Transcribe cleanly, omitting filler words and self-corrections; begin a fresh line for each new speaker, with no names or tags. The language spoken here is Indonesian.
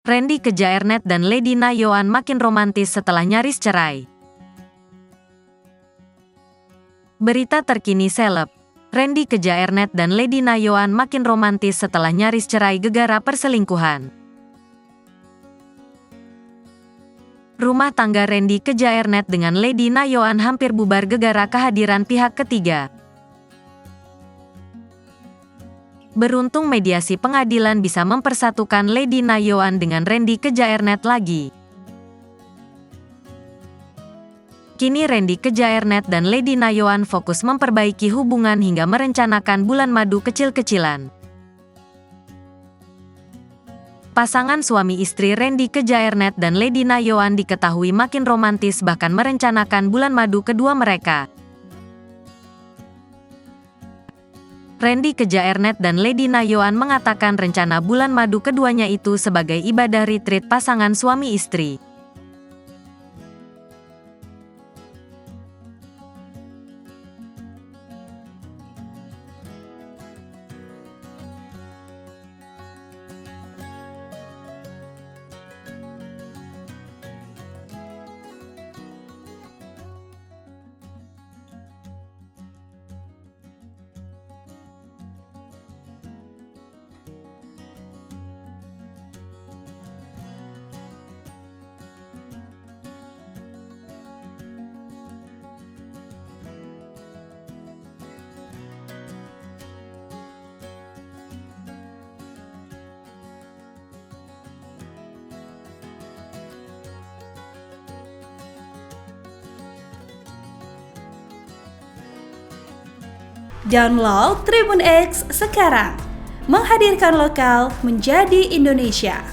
Randy Kejaernet dan Lady Na Yoan makin romantis setelah nyaris cerai. Berita terkini seleb. Randy Kejaernet dan Lady Na Yoan makin romantis setelah nyaris cerai gegara perselingkuhan. Rumah tangga Randy Kejaernet dengan Lady Na Yoan hampir bubar gegara kehadiran pihak ketiga. Beruntung mediasi pengadilan bisa mempersatukan Lady Na Yoan dengan Randy Kejaernet lagi. Kini Randy Kejaernet dan Lady Na Yoan fokus memperbaiki hubungan hingga merencanakan bulan madu kecil-kecilan. Pasangan suami istri Randy Kejaernet dan Lady Na Yoan diketahui makin romantis bahkan merencanakan bulan madu kedua mereka. Randy Kejaernet dan Lady Na Yoan mengatakan rencana bulan madu keduanya itu sebagai ibadah retreat pasangan suami istri.
Download Tribun X sekarang, menghadirkan lokal menjadi Indonesia.